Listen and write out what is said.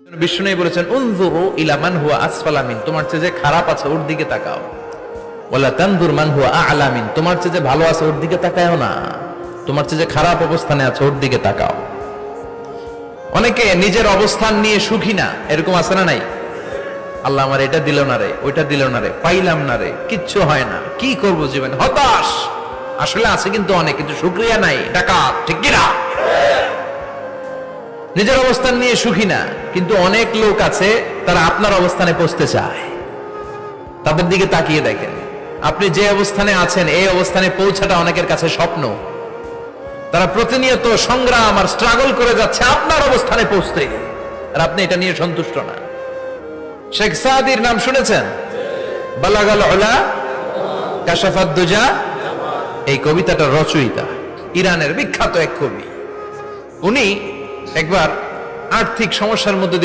বিষ্ণু বলেছেন উনজুরু ইলা মান হুয়া আসফালা মিন, তোমার চেয়ে যে খারাপ আছে ওর দিকে তাকাও। ওয়ালা তানজুর মান হুয়া আ'লা মিন, তোমার চেয়ে যে ভালো আছে ওর দিকে তাকাও না, তোমার চেয়ে যে খারাপ অবস্থানে আছে ওর দিকে তাকাও। অনেকে নিজের অবস্থান নিয়ে সুখী না, এরকম আছে না নাই? আল্লাহ আমার এটা দিল না রে, ওইটা দিল না রে, পাইলাম না রে, কিচ্ছু হয় না, কি করব জীবনে, হতাশ। আসলে আছে কিন্তু অনেক, কিন্তু শুকরিয়া নাই, ডাকাত, ঠিক কি না? নিজের অবস্থান নিয়ে সুখী না, কিন্তু অনেক লোক আছে তারা আপনার অবস্থানে পৌঁছতে চায়। তাদের দিকে তাকিয়ে দেখেন, আপনি যে অবস্থানে আছেন এই অবস্থানে পৌঁছাটা অনেকের কাছে স্বপ্ন। তারা প্রতিনিয়ত সংগ্রাম আর স্ট্রাগল করে যাচ্ছে আপনার অবস্থানে পৌঁছতে, আর আপনি এটা নিয়ে সন্তুষ্ট না। শেখ সাদির নাম শুনেছেন? বালাগাল উলা কাশাফাত দুজা, এই কবিতাটার রচয়িতা ইরানের বিখ্যাত এক কবি। উনি একবার আর্থিক সমস্যার মধ্যে